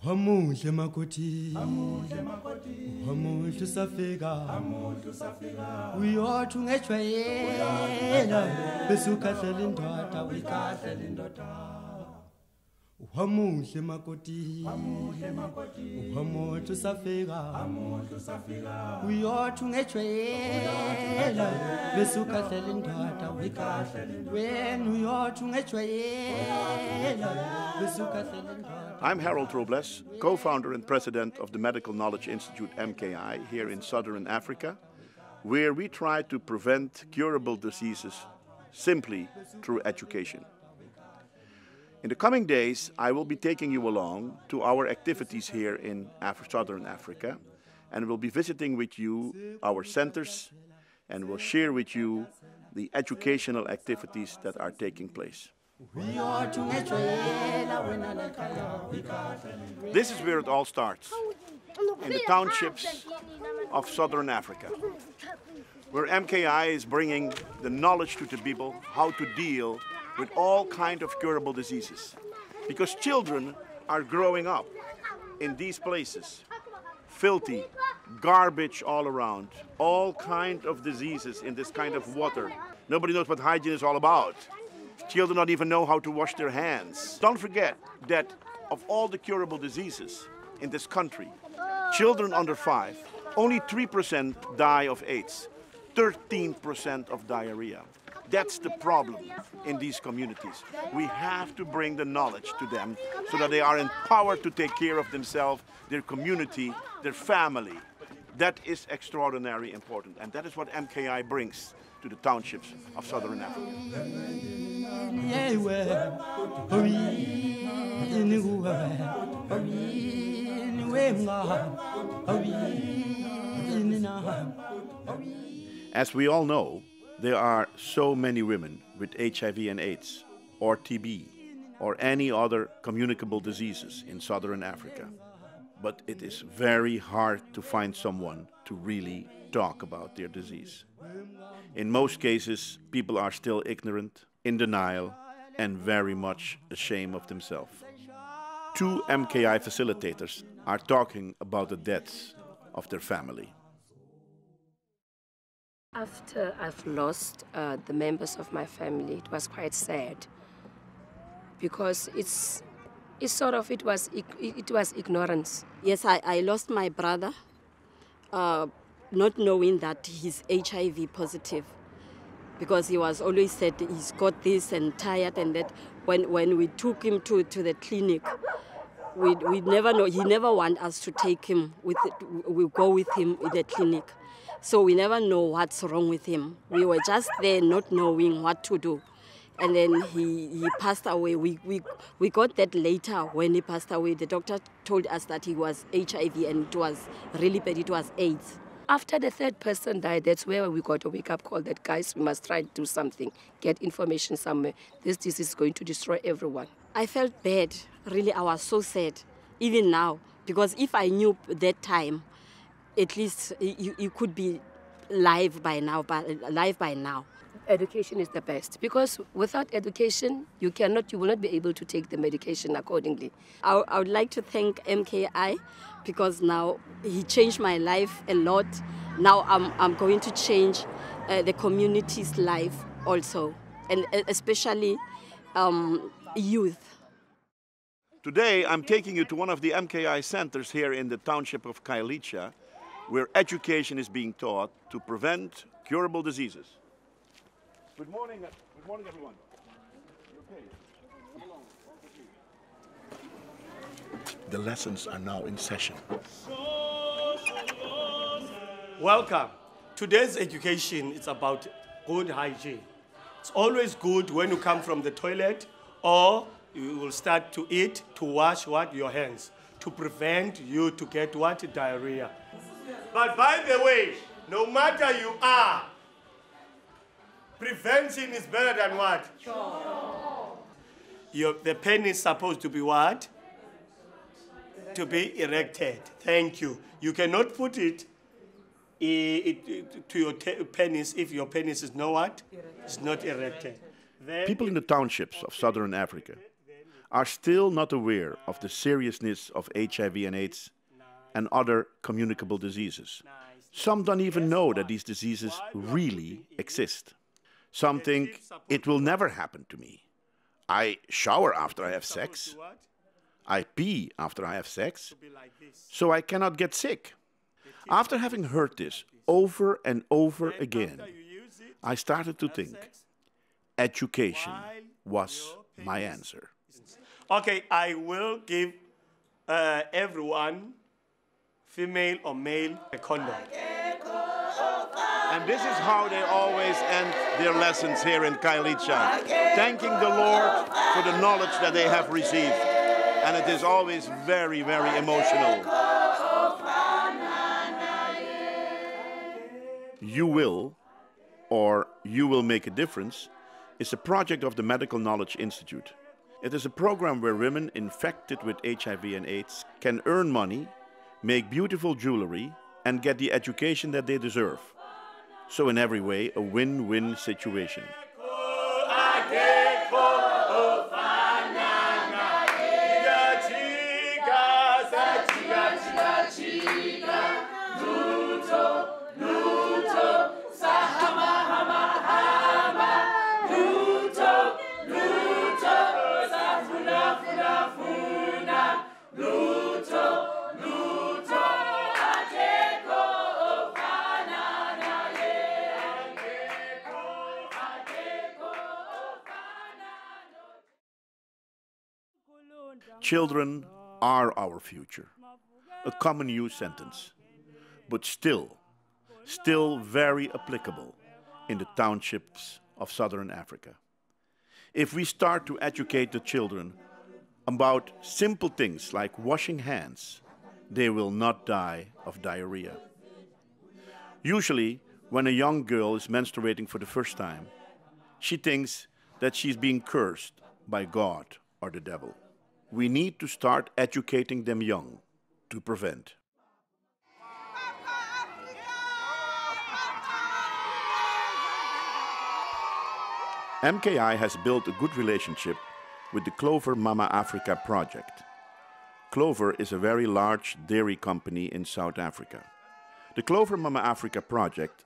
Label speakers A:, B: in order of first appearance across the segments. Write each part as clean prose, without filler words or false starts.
A: Hamuhle makoti, hamuhle safika, uyothu ngejwayela, besukahlela indoda, uyikahlela indoda. Hamuhle makoti, hamuhle safika, uyothu ngejwayela, besukahlela indoda, uyikahlela indoda. When uyothu ngejwayela, besukahlela indoda.
B: I'm Harold Robles, co-founder and president of the Medical Knowledge Institute MKI here in Southern Africa, where we try to prevent curable diseases simply through education. In the coming days, I will be taking you along to our activities here in Southern Africa, and will be visiting with you our centers, and will share with you the educational activities that are taking place. This is where it all starts, in the townships of Southern Africa, where MKI is bringing the knowledge to the people how to deal with all kinds of curable diseases. Because children are growing up in these places, filthy, garbage all around, all kinds of diseases in this kind of water. Nobody knows what hygiene is all about. Children don't even know how to wash their hands. Don't forget that of all the curable diseases in this country, children under 5, only 3% die of AIDS, 13% of diarrhea. That's the problem in these communities. We have to bring the knowledge to them so that they are empowered to take care of themselves, their community, their family. That is extraordinarily important, and that is what MKI brings to the townships of Southern Africa. As we all know, there are so many women with HIV and AIDS, or TB, or any other communicable diseases in Southern Africa. But it is very hard to find someone to really talk about their disease. In most cases, people are still ignorant, in denial, and very much ashamed of themselves. 2 MKI facilitators are talking about the deaths of their family.
C: After I've lost the members of my family, it was quite sad because it was ignorance.
D: Yes, I lost my brother, not knowing that he's HIV positive, because he was always said he's got this and tired and that. When we took him to the clinic, we never know. He never want us to take him we go with him in the clinic. So we never know what's wrong with him. We were just there not knowing what to do. And then he passed away. We got that later when he passed away. The doctor told us that he was HIV and it was really bad, it was AIDS.
C: After the 3rd person died, that's where we got a wake-up call that, guys, we must try to do something, get information somewhere. This disease is going to destroy everyone.
D: I felt bad. Really, I was so sad, even now. Because if I knew that time, at least you could be alive by now.
C: Education is the best, because without education, you will not be able to take the medication accordingly.
D: I would like to thank MKI, because now he changed my life a lot. Now I'm going to change the community's life also, and especially youth.
B: Today, I'm taking you to one of the MKI centers here in the township of Khayelitsha, where education is being taught to prevent curable diseases. Good morning everyone. You okay? Come along. The lessons are now in session.
E: Welcome. Today's education is about good hygiene. It's always good when you come from the toilet or you will start to eat, to wash your hands, to prevent you to get diarrhea. But by the way, no matter you are, prevention is better than what? Sure. The pen is supposed to be what? To be erected. Thank you. You cannot put it to your penis if your penis is not what? It's not erected.
B: People in the townships of Southern Africa are still not aware of the seriousness of HIV and AIDS and other communicable diseases. Some don't even know that these diseases really exist. Some think it will never happen to me. I shower after I have sex. I pee after I have sex, so I cannot get sick. After having heard this over and over again, I started to think education was my answer.
E: Okay, I will give everyone, female or male, a condom.
B: And this is how they always end their lessons here in Khayelitsha, thanking the Lord for the knowledge that they have received. And it is always very, very emotional. You Will, or You Will Make a Difference, is a project of the Medical Knowledge Institute. It is a program where women infected with HIV and AIDS can earn money, make beautiful jewelry, and get the education that they deserve. So in every way, a win-win situation. Children are our future. A common use sentence, but still very applicable in the townships of Southern Africa. If we start to educate the children about simple things like washing hands, they will not die of diarrhea. Usually, when a young girl is menstruating for the first time, she thinks that she's being cursed by God or the devil. We need to start educating them young to prevent. MKI has built a good relationship with the Clover Mama Africa project. Clover is a very large dairy company in South Africa. The Clover Mama Africa project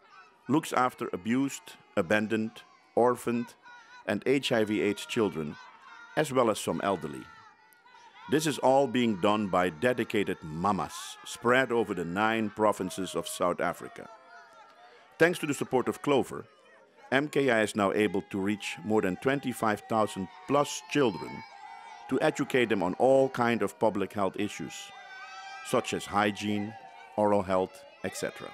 B: looks after abused, abandoned, orphaned, and HIV/AIDS children, as well as some elderly. This is all being done by dedicated mamas spread over the 9 provinces of South Africa. Thanks to the support of Clover, MKI is now able to reach more than 25,000 plus children to educate them on all kinds of public health issues, such as hygiene, oral health, etc.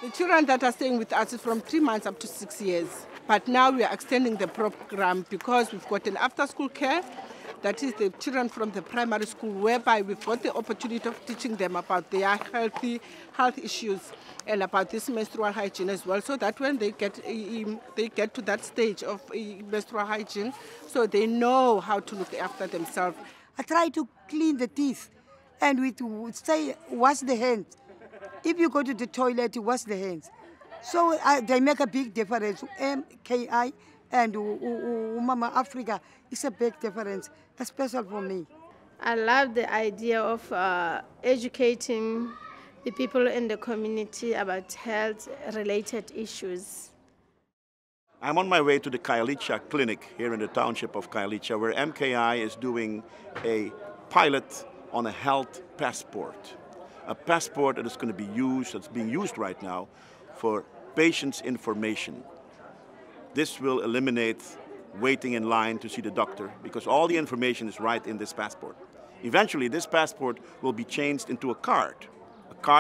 F: The children that are staying with us is from 3 months up to 6 years. But now we are extending the program because we've got an after-school care. That is the children from the primary school, whereby we've got the opportunity of teaching them about their health issues and about this menstrual hygiene as well, so that when they get to that stage of menstrual hygiene, so they know how to look after themselves.
G: I try to clean the teeth, and we say wash the hands. If you go to the toilet, you wash the hands. So they make a big difference. MKI and Mama Africa is a big difference, especially for me.
H: I love the idea of educating the people in the community about health-related issues.
B: I'm on my way to the Khayelitsha clinic here in the township of Khayelitsha, where MKI is doing a pilot on a health passport. A passport that is going to be used, that's being used right now, for patients' information. This will eliminate waiting in line to see the doctor, because all the information is right in this passport. Eventually, this passport will be changed into a card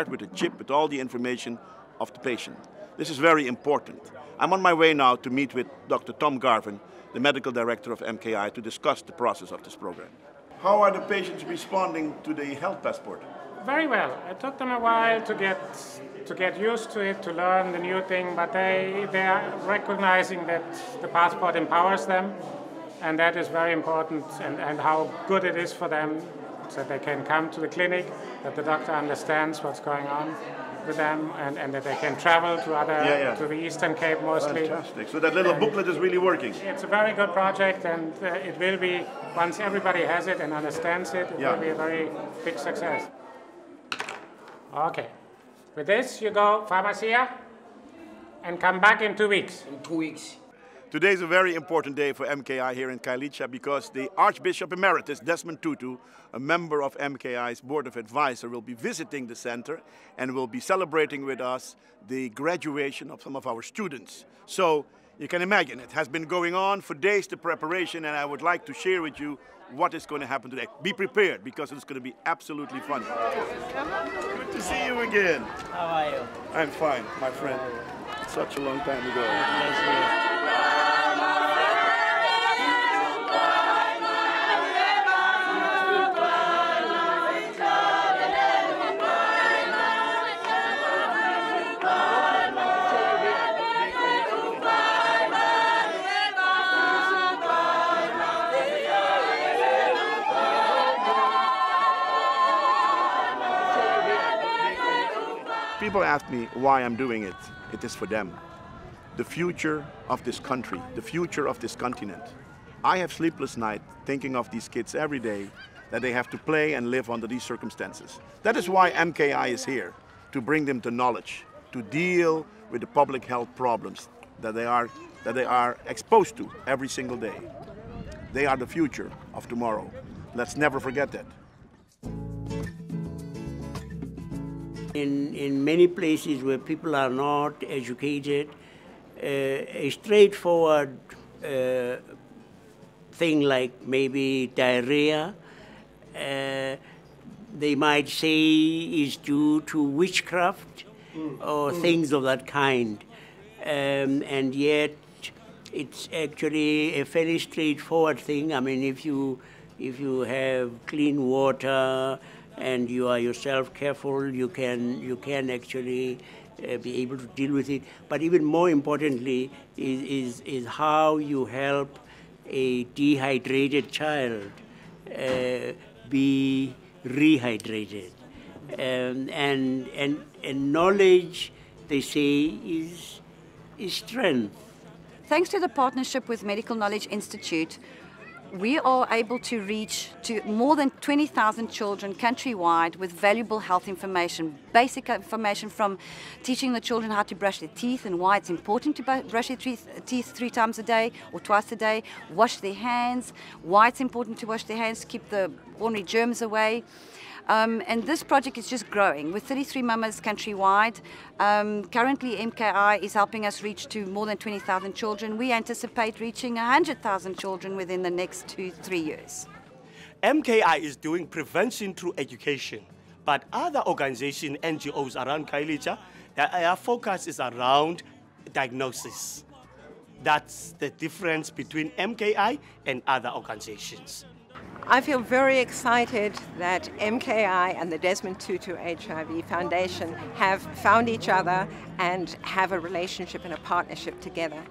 B: with a chip with all the information of the patient. This is very important. I'm on my way now to meet with Dr. Tom Garvin, the medical director of MKI, to discuss the process of this program. How are the patients responding to the health passport?
I: Very well. It took them a while to get used to it, to learn the new thing, but they are recognizing that the passport empowers them, and that is very important, and how good it is for them, so they can come to the clinic, that the doctor understands what's going on, with them, and that they can travel to to the Eastern Cape mostly.
B: Fantastic. So that little booklet is really working.
I: It's a very good project, and it will be, once everybody has it and understands it, it will be a very big success. Okay. With this, you go pharmacia and come back in 2 weeks.
J: In 2 weeks.
B: Today is a very important day for MKI here in Khayelitsha because the Archbishop Emeritus, Desmond Tutu, a member of MKI's Board of Advisors, will be visiting the center and will be celebrating with us the graduation of some of our students. So you can imagine, it has been going on for days, the preparation, and I would like to share with you what is going to happen today. Be prepared because it's going to be absolutely fun. Good to see you again.
J: How are you?
B: I'm fine, my friend. Such a long time ago. People ask me why I'm doing it. It is for them. The future of this country, the future of this continent. I have sleepless nights thinking of these kids every day that they have to play and live under these circumstances. That is why MKI is here, to bring them to knowledge, to deal with the public health problems that they are exposed to every single day. They are the future of tomorrow. Let's never forget that.
J: In many places where people are not educated, a straightforward thing like maybe diarrhea, they might say is due to witchcraft or things of that kind. And yet it's actually a fairly straightforward thing. I mean, if you have clean water and you are yourself careful, you can actually be able to deal with it. But even more importantly is how you help a dehydrated child be rehydrated. And knowledge, they say, is strength.
K: Thanks to the partnership with Medical Knowledge Institute, we are able to reach to more than 20,000 children countrywide with valuable health information, basic information from teaching the children how to brush their teeth and why it's important to brush their teeth 3 times a day or twice a day, wash their hands, why it's important to wash their hands to keep the ordinary germs away. And this project is just growing with 33 mamas countrywide. Currently MKI is helping us reach to more than 20,000 children. We anticipate reaching 100,000 children within the next 2-3 years.
E: MKI is doing prevention through education, but other organizations, NGOs around Khayelitsha, their focus is around diagnosis. That's the difference between MKI and other organizations.
L: I feel very excited that MKI and the Desmond Tutu HIV Foundation have found each other and have a relationship and a partnership together.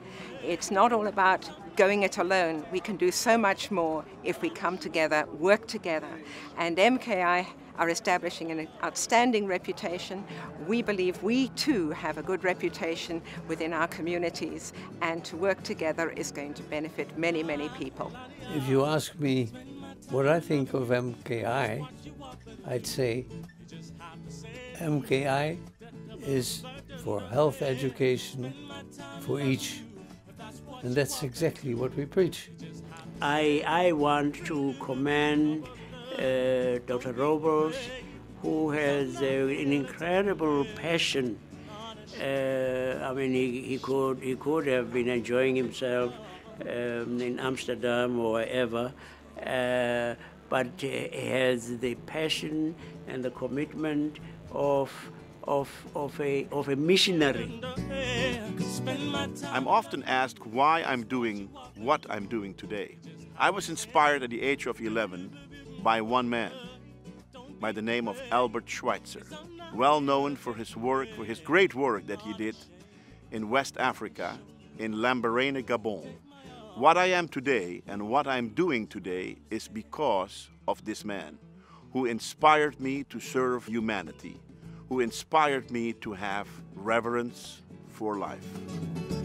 L: It's not all about going it alone. We can do so much more if we come together, work together. And MKI are establishing an outstanding reputation. We believe we too have a good reputation within our communities, and to work together is going to benefit many, many people.
M: If you ask me what I think of MKI, I'd say MKI is for health education for each. And that's exactly what we preach.
J: I want to commend Dr. Robles, who has an incredible passion. I mean, he could have been enjoying himself in Amsterdam or wherever, but he has the passion and the commitment of a missionary.
B: I'm often asked why I'm doing what I'm doing today. I was inspired at the age of 11 by one man by the name of Albert Schweitzer, well known for his work, for his great work that he did in West Africa, in Lambaréné, Gabon. What I am today and what I'm doing today is because of this man who inspired me to serve humanity, who inspired me to have reverence for life.